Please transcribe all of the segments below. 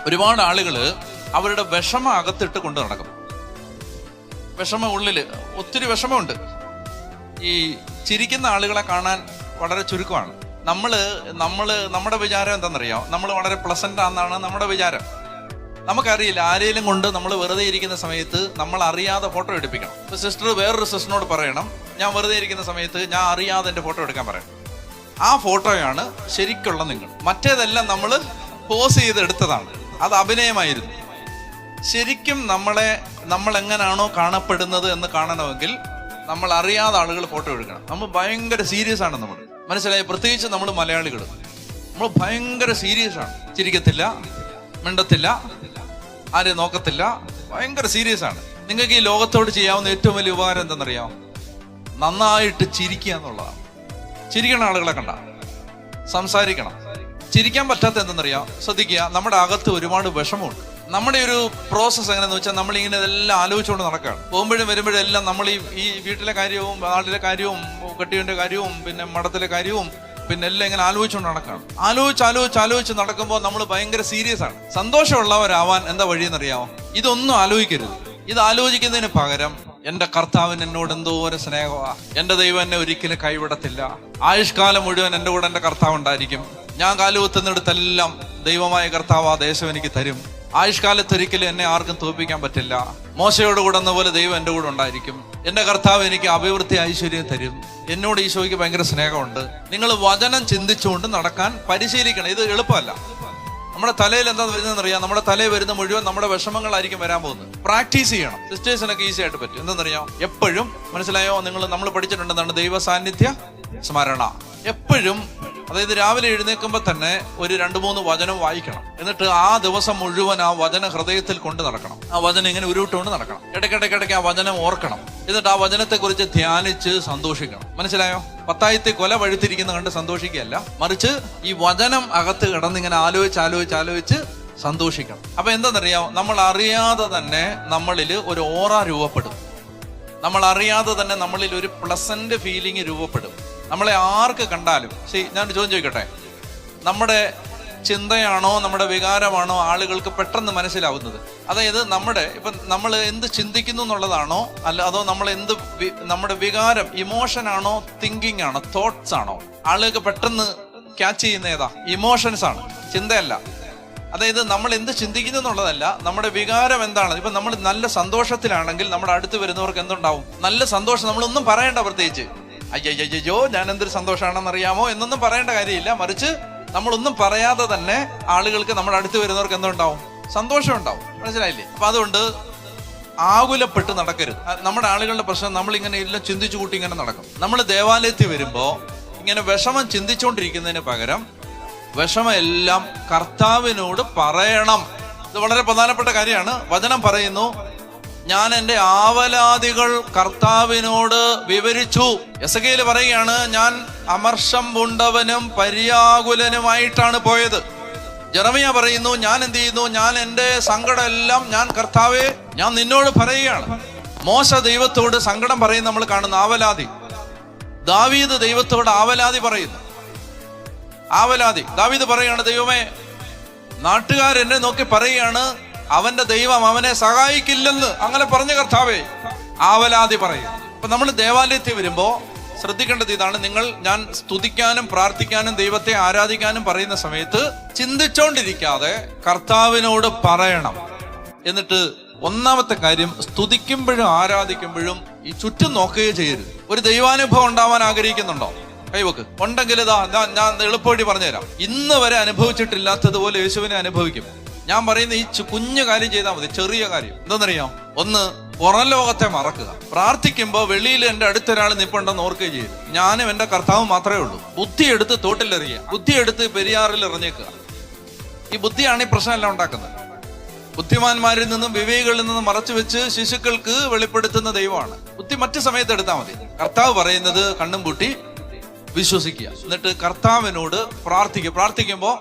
ഒരുപാട് ആളുകൾ അവരുടെ വിഷമം അകത്തിട്ട് കൊണ്ട് നടക്കും. വിഷമം ഉള്ളിൽ ഒത്തിരി വിഷമമുണ്ട്. ഈ ചിരിക്കുന്ന ആളുകളെ കാണാൻ വളരെ ചുരുക്കമാണ്. നമ്മുടെ വിചാരം എന്താണെന്നറിയാം, നമ്മൾ വളരെ പ്ലസന്റ് ആണെന്നാണ് നമ്മുടെ വിചാരം. നമുക്കറിയില്ല, ആരെങ്കിലും കൊണ്ട് നമ്മൾ വെറുതെ ഇരിക്കുന്ന സമയത്ത് നമ്മൾ അറിയാതെ ഫോട്ടോ എടുപ്പിക്കണം. ഇപ്പൊ സിസ്റ്റർ വേറൊരു സിസ്റ്ററിനോട് പറയണം, ഞാൻ വെറുതെ ഇരിക്കുന്ന സമയത്ത് ഞാൻ അറിയാതെ എൻ്റെ ഫോട്ടോ എടുക്കാൻ പറയണം. ആ ഫോട്ടോയാണ് ശരിക്കുള്ള നിങ്ങൾ. മറ്റേതെല്ലാം നമ്മൾ പോസ് ചെയ്തെടുത്തതാണ്, അത് അഭിനയമായിരുന്നു. ശരിക്കും നമ്മൾ എങ്ങനെയാണോ കാണപ്പെടുന്നത് എന്ന് കാണണമെങ്കിൽ നമ്മൾ അറിയാതെ ആളുകൾ ഫോട്ടോ എടുക്കണം. നമ്മൾ ഭയങ്കര സീരിയസ് ആണ്. നമ്മൾ മനസ്സിലായി, പ്രത്യേകിച്ച് നമ്മൾ മലയാളികൾ, നമ്മൾ ഭയങ്കര സീരിയസ് ആണ്. ചിരിക്കത്തില്ല, മിണ്ടത്തില്ല, ആരെയും നോക്കത്തില്ല, ഭയങ്കര സീരിയസ് ആണ്. നിങ്ങൾക്ക് ഈ ലോകത്തോട് ചെയ്യാവുന്ന ഏറ്റവും വലിയ ഉപകാരം എന്താണെന്നറിയാമോ? നന്നായിട്ട് ചിരിക്കുക എന്നുള്ളതാണ്. ചിരിക്കണ ആളുകളെ കണ്ട സംസാരിക്കണം. ചിരിക്കാൻ പറ്റാത്ത എന്തെന്നറിയാം, ശ്രദ്ധിക്കുക, നമ്മുടെ അകത്ത് ഒരുപാട് വിഷമമുണ്ട്. നമ്മുടെ ഒരു പ്രോസസ്സ് എങ്ങനെയാന്ന് വെച്ചാൽ നമ്മളിങ്ങനെ ഇതെല്ലാം ആലോചിച്ചുകൊണ്ട് നടക്കുകയാണ്. പോകുമ്പോഴും വരുമ്പോഴും എല്ലാം നമ്മൾ ഈ വീട്ടിലെ കാര്യവും നാട്ടിലെ കാര്യവും കെട്ടിയവന്റെ കാര്യവും പിന്നെ മഠത്തിലെ കാര്യവും പിന്നെ എല്ലാം ഇങ്ങനെ ആലോചിച്ചുകൊണ്ട് നടക്കുകയാണ്. ആലോചിച്ച് നടക്കുമ്പോൾ നമ്മൾ ഭയങ്കര സീരിയസ് ആണ്. സന്തോഷമുള്ളവരാവാൻ എന്താ വഴിയെന്നറിയാമോ? ഇതൊന്നും ആലോചിക്കരുത്. ഇത് ആലോചിക്കുന്നതിന് പകരം എന്റെ കർത്താവിന് എന്നോട് എന്തോരം സ്നേഹമാ, എന്റെ ദൈവം എന്നെ ഒരിക്കലും കൈവിടത്തില്ല, ആയുഷ്കാലം മുഴുവൻ എൻ്റെ കൂടെ എൻ്റെ കർത്താവ് ഉണ്ടായിരിക്കും, ഞാൻ കാലുകുത്തുന്നിടത്തെല്ലാം ദൈവമായ കർത്താവ് ആ ദേശം എനിക്ക് തരും, ആയുഷ്കാലത്തൊരിക്കലും എന്നെ ആർക്കും തോൽപ്പിക്കാൻ പറ്റില്ല, മോശയോട് കൂടെ എന്ന പോലെ ദൈവം എൻ്റെ കൂടെ ഉണ്ടായിരിക്കും, എന്റെ കർത്താവ് എനിക്ക് അഭിവൃദ്ധി ഐശ്വര്യം തരും, എന്നോട് ഈശോയ്ക്ക് ഭയങ്കര സ്നേഹമുണ്ട്. നിങ്ങൾ വചനം ചിന്തിച്ചുകൊണ്ട് നടക്കാൻ പരിശീലിക്കണം. ഇത് എളുപ്പമല്ല. നമ്മുടെ തലയിൽ എന്താ വരുന്നതെന്നറിയാം, നമ്മുടെ തലയിൽ വരുന്ന മുഴുവൻ നമ്മുടെ വിഷമങ്ങളായിരിക്കും വരാൻ പോകുന്നത്. പ്രാക്ടീസ് ചെയ്യണം. സിസ്റ്റേഴ്സിനൊക്കെ ഈസി ആയിട്ട് പറ്റും. എന്താണെന്നറിയാം, എപ്പോഴും മനസ്സിലായോ, നമ്മൾ പഠിച്ചിട്ടുണ്ടെന്നാണ് ദൈവ സാന്നിധ്യ സ്മരണ. എപ്പോഴും, അതായത് രാവിലെ എഴുന്നേൽക്കുമ്പോൾ തന്നെ ഒരു 2-3 വചനം വായിക്കണം. എന്നിട്ട് ആ ദിവസം മുഴുവൻ ആ വചനം ഹൃദയത്തിൽ കൊണ്ട് നടക്കണം. ആ വചനം ഇങ്ങനെ ഉരുവിട്ടുകൊണ്ട് നടക്കണം. ഇടയ്ക്കിടയ്ക്ക് ആ വചനം ഓർക്കണം. എന്നിട്ട് ആ വചനത്തെക്കുറിച്ച് ധ്യാനിച്ച് സന്തോഷിക്കണം. മനസ്സിലായോ? പത്തായത്തെ കൊല വഴുത്തിരിക്കുന്ന കണ്ട് സന്തോഷിക്കുകയല്ല, മറിച്ച് ഈ വചനം അകത്ത് കിടന്നിങ്ങനെ ആലോചിച്ച് സന്തോഷിക്കണം. അപ്പൊ എന്താണെന്നറിയാമോ, നമ്മൾ അറിയാതെ തന്നെ നമ്മളിൽ ഒരു ഓറ രൂപപ്പെടും. നമ്മൾ അറിയാതെ തന്നെ നമ്മളിൽ ഒരു പ്ലസന്റ് ഫീലിംഗ് രൂപപ്പെടും. നമ്മളെ ആർക്ക് കണ്ടാലും ഞാൻ ചോദ്യം ചോദിക്കട്ടെ, നമ്മുടെ ചിന്തയാണോ നമ്മുടെ വികാരമാണോ ആളുകൾക്ക് പെട്ടെന്ന് മനസ്സിലാവുന്നത്? അതായത് നമ്മൾ എന്ത് ചിന്തിക്കുന്നു എന്നുള്ളതാണോ, അതോ നമ്മുടെ വികാരം, ഇമോഷൻ ആണോ, തിങ്കിങ് ആണോ, തോട്ട്സ് ആണോ? ആളുകൾക്ക് പെട്ടെന്ന് ക്യാച്ച് ചെയ്യുന്ന ഏതാ? ഇമോഷൻസ് ആണ്, ചിന്തയല്ല. അതായത് നമ്മൾ എന്ത് ചിന്തിക്കുന്നു എന്നുള്ളതല്ല, നമ്മുടെ വികാരം എന്താണ്. ഇപ്പൊ നമ്മൾ നല്ല സന്തോഷത്തിലാണെങ്കിൽ നമ്മുടെ അടുത്ത് വരുന്നവർക്ക് എന്തുണ്ടാവും? നല്ല സന്തോഷം. നമ്മളൊന്നും പറയണ്ട, പ്രത്യേകിച്ച് അയ്യോ ഞാൻ എന്തൊരു സന്തോഷമാണെന്ന് അറിയാമോ എന്നൊന്നും പറയേണ്ട കാര്യമില്ല. മറിച്ച് നമ്മളൊന്നും പറയാതെ തന്നെ ആളുകൾക്ക് നമ്മുടെ അടുത്ത് വരുന്നവർക്ക് എന്തുണ്ടാവും? സന്തോഷം ഉണ്ടാവും. മനസ്സിലായില്ലേ? അപ്പൊ അതുകൊണ്ട് ആകുലപ്പെട്ട് നടക്കരുത്. നമ്മുടെ ആളുകളുടെ പ്രശ്നം, നമ്മളിങ്ങനെ എല്ലാം ചിന്തിച്ചു കൂട്ടി ഇങ്ങനെ നടക്കും. നമ്മൾ ദേവാലയത്തിൽ വരുമ്പോ ഇങ്ങനെ വിഷമം ചിന്തിച്ചുകൊണ്ടിരിക്കുന്നതിന് പകരം വിഷമം എല്ലാം കർത്താവിനോട് പറയണം. ഇത് വളരെ പ്രധാനപ്പെട്ട കാര്യമാണ്. വചനം പറയുന്നു, ഞാൻ എൻ്റെ ആവലാദികൾ കർത്താവിനോട് വിവരിച്ചു. എസെക്കിയേൽ പറയുകയാണ്, ഞാൻ അമർഷം പൂണ്ടവനും പര്യാകുലനുമായിട്ടാണ് പോയത്. ജെറമിയ പറയുന്നു, ഞാൻ എന്ത് ചെയ്യുന്നു, ഞാൻ എൻ്റെ സങ്കടം എല്ലാം ഞാൻ കർത്താവേ ഞാൻ നിന്നോട് പറയുകയാണ്. മോശ ദൈവത്തോട് സങ്കടം പറയുന്ന നമ്മൾ കാണുന്ന ആവലാതി. ദാവീദ് ദൈവത്തോട് ആവലാതി പറയുന്നു. ദാവീദ് പറയുകയാണ്, ദൈവമേ, നാട്ടുകാരെന്നെ നോക്കി പറയുകയാണ് അവന്റെ ദൈവം അവനെ സഹായിക്കില്ലെന്ന്. അങ്ങനെ പറഞ്ഞ കർത്താവേ, ആവലാതി പറയും. അപ്പൊ നമ്മൾ ദേവാലയത്തിൽ വരുമ്പോ ശ്രദ്ധിക്കേണ്ടത് ഇതാണ്. ഞാൻ സ്തുതിക്കാനും പ്രാർത്ഥിക്കാനും ദൈവത്തെ ആരാധിക്കാനും പറയുന്ന സമയത്ത് ചിന്തിച്ചോണ്ടിരിക്കാതെ കർത്താവിനോട് പറയണം. എന്നിട്ട് ഒന്നാമത്തെ കാര്യം, സ്തുതിക്കുമ്പോഴും ആരാധിക്കുമ്പോഴും ഈ ചുറ്റും നോക്കുകയോ ചെയ്യരുത്. ഒരു ദൈവാനുഭവം ഉണ്ടാവാൻ ആഗ്രഹിക്കുന്നുണ്ടോ? കൈവക്ക്. ഉണ്ടെങ്കിൽ ഞാൻ എളുപ്പവഴി പറഞ്ഞുതരാം. ഇന്ന് വരെ അനുഭവിച്ചിട്ടില്ലാത്തതുപോലെ യേശുവിനെ അനുഭവിക്കും. ഞാൻ പറയുന്ന ഈ കുഞ്ഞു കാര്യം ചെയ്താൽ മതി, ചെറിയ കാര്യം. എന്താണെന്നറിയാം? ഒന്ന്, പുറം ലോകത്തെ മറക്കുക. പ്രാർത്ഥിക്കുമ്പോൾ വെളിയിൽ എൻ്റെ അടുത്തൊരാൾ നിൽപ്പുണ്ടെന്ന് ഓർക്കുകയും ചെയ്യും. ഞാനും എൻ്റെ കർത്താവും മാത്രമേ ഉള്ളൂ. ബുദ്ധിയെടുത്ത് തോട്ടിലെറിയുക, ബുദ്ധിയെടുത്ത് പെരിയാറിൽ എറിഞ്ഞേക്കുക. ഈ ബുദ്ധിയാണ് ഈ പ്രശ്നമെല്ലാം ഉണ്ടാക്കുന്നത്. ബുദ്ധിമാന്മാരിൽ നിന്നും വിവേകികളിൽ നിന്നും മറച്ചു വെച്ച് ശിശുക്കൾക്ക് വെളിപ്പെടുത്തുന്ന ദൈവമാണ് ബുദ്ധി. മറ്റു സമയത്ത് എടുത്താൽ മതി. കർത്താവ് പറയുന്നത് കണ്ണും പൂട്ടി വിശ്വസിക്കുക. എന്നിട്ട് കർത്താവിനോട് പ്രാർത്ഥിക്കുമ്പോൾ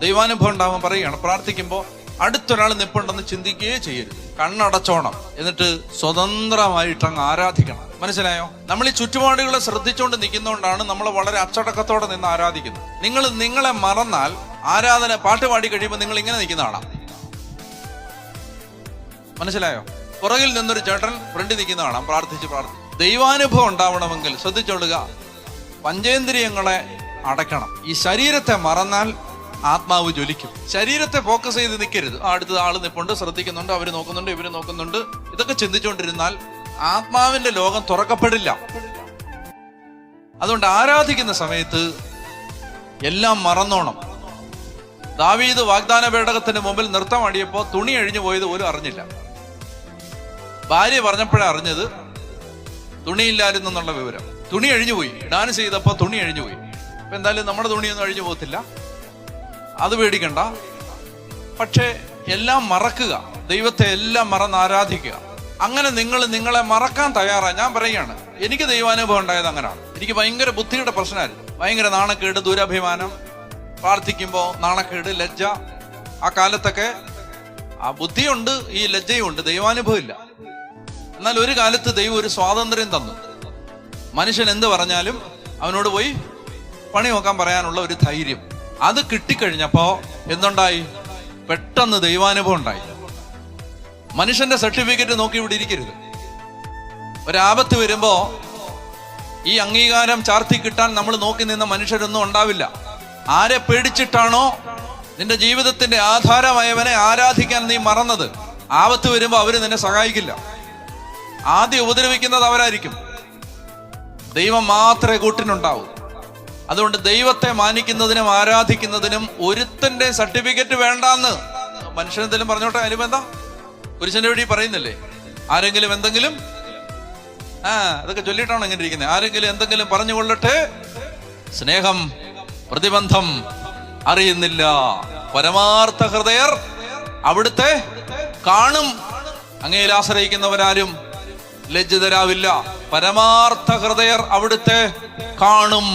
ദൈവാനുഭവം ഉണ്ടാവാൻ പറയുകയാണ്. പ്രാർത്ഥിക്കുമ്പോൾ അടുത്തൊരാൾ നിൽപ്പുണ്ടെന്ന് ചിന്തിക്കുകയേ ചെയ്യരുത്. കണ്ണടച്ചോണം. എന്നിട്ട് സ്വതന്ത്രമായിട്ട് അങ്ങ് ആരാധിക്കണം. മനസ്സിലായോ? നമ്മൾ ഈ ചുറ്റുപാടുകളെ ശ്രദ്ധിച്ചുകൊണ്ട് നിൽക്കുന്നതുകൊണ്ടാണ് നമ്മൾ വളരെ അച്ചടക്കത്തോടെ നിന്ന് ആരാധിക്കുന്നത്. നിങ്ങളെ മറന്നാൽ ആരാധന പാട്ട് പാടി കഴിയുമ്പോൾ നിങ്ങൾ ഇങ്ങനെ നിൽക്കുന്നതാണ്. മനസ്സിലായോ? പുറകിൽ നിന്നൊരു ചേട്ടൻ ഫ്രണ്ടിൽ നിൽക്കുന്ന കാണാം, പ്രാർത്ഥിച്ച് ദൈവാനുഭവം ഉണ്ടാവണമെങ്കിൽ ശ്രദ്ധിച്ചോളുക, പഞ്ചേന്ദ്രിയങ്ങളെ അടയ്ക്കണം. ഈ ശരീരത്തെ മറന്നാൽ ആത്മാവ് ജ്വലിക്കും. ശരീരത്തെ ഫോക്കസ് ചെയ്ത് നിൽക്കരുത്. അടുത്ത ആള് നിൽപ്പുണ്ട്, ശ്രദ്ധിക്കുന്നുണ്ട്, അവര് നോക്കുന്നുണ്ട്, ഇവര് നോക്കുന്നുണ്ട്, ഇതൊക്കെ ചിന്തിച്ചുകൊണ്ടിരുന്നാൽ ആത്മാവിന്റെ ലോകം തുറക്കപ്പെടില്ല. അതുകൊണ്ട് ആരാധിക്കുന്ന സമയത്ത് എല്ലാം മറന്നോണം. ദാവീദ് വാഗ്ദാന പേടകത്തിന് മുമ്പിൽ നൃത്തമാടിയപ്പോ തുണി അഴിഞ്ഞു പോയത് പോലും അറിഞ്ഞില്ല. ഭാര്യ പറഞ്ഞപ്പോഴേ അറിഞ്ഞത് തുണിയില്ലായിരുന്നു എന്നുള്ള വിവരം. തുണി അഴിഞ്ഞുപോയി, ഡാൻസ് ചെയ്തപ്പോ തുണി അഴിഞ്ഞുപോയി. അപ്പൊ എന്തായാലും നമ്മുടെ തുണിയൊന്നും അഴിഞ്ഞു പോകത്തില്ല, അത് പേടിക്കണ്ട. പക്ഷെ എല്ലാം മറക്കുക, ദൈവത്തെ എല്ലാം മറന്ന് ആരാധിക്കുക. അങ്ങനെ നിങ്ങൾ നിങ്ങളെ മറക്കാൻ തയ്യാറാണ്. ഞാൻ പറയുകയാണ്, എനിക്ക് ദൈവാനുഭവം ഉണ്ടായത് അങ്ങനെയാണ്. എനിക്ക് ഭയങ്കര ബുദ്ധിയുടെ പ്രശ്നമായിരുന്നു, ഭയങ്കര നാണക്കേട്, ദുരഭിമാനം, പ്രാർത്ഥിക്കുമ്പോൾ നാണക്കേട്, ലജ്ജ. ആ കാലത്തൊക്കെ ആ ബുദ്ധിയുണ്ട്, ഈ ലജ്ജയുണ്ട്, ദൈവാനുഭവം ഇല്ല. എന്നാൽ ഒരു കാലത്ത് ദൈവം ഒരു സ്വാതന്ത്ര്യം തന്നു. മനുഷ്യൻ എന്ത് പറഞ്ഞാലും അവനോട് പോയി പണി നോക്കാൻ പറയാനുള്ള ഒരു ധൈര്യം. അത് കിട്ടിക്കഴിഞ്ഞപ്പോ എന്തുണ്ടായി? പെട്ടെന്ന് ദൈവാനുഭവം ഉണ്ടായി. മനുഷ്യന്റെ സർട്ടിഫിക്കറ്റ് നോക്കി ഇവിടെ ഇരിക്കരുത്. ഒരാപത്ത് വരുമ്പോ ഈ അംഗീകാരം ചാർത്തി കിട്ടാൻ നമ്മൾ നോക്കി നിന്ന മനുഷ്യരൊന്നും ഉണ്ടാവില്ല. ആരെ പേടിച്ചിട്ടാണോ നിന്റെ ജീവിതത്തിന്റെ ആധാരമായവനെ ആരാധിക്കാൻ നീ മറന്നത്, ആപത്ത് വരുമ്പോ അവര് നിന്നെ സഹായിക്കില്ല. ആദ്യം ഉപദ്രവിക്കുന്നത് അവരായിരിക്കും. ദൈവം മാത്രമേ കൂട്ടിനുണ്ടാവൂ. അതുകൊണ്ട് ദൈവത്തെ മാനിക്കുന്നതിനും ആരാധിക്കുന്നതിനും ഒരുത്തന്റെ സർട്ടിഫിക്കറ്റ് വേണ്ടാന്ന് മനുഷ്യനെന്തെങ്കിലും പറഞ്ഞോട്ടെ, അനുബന്ധ പുരുഷന്റെ വഴി പറയുന്നില്ലേ? ആരെങ്കിലും എന്തെങ്കിലും അതൊക്കെ ചൊല്ലിയിട്ടാണ് ഇങ്ങനെ ഇരിക്കുന്നത്. ആരെങ്കിലും എന്തെങ്കിലും പറഞ്ഞുകൊള്ളട്ടെ, സ്നേഹം പ്രതിബന്ധം അറിയുന്നില്ല. പരമാർത്ഥ ഹൃദയർ അവിടുത്തെ കാണും. അങ്ങയിൽ ആശ്രയിക്കുന്നവരാരും ലജ്ജിതരാവില്ല. പരമാർത്ഥ ഹൃദയർ അവിടുത്തെ കാണും.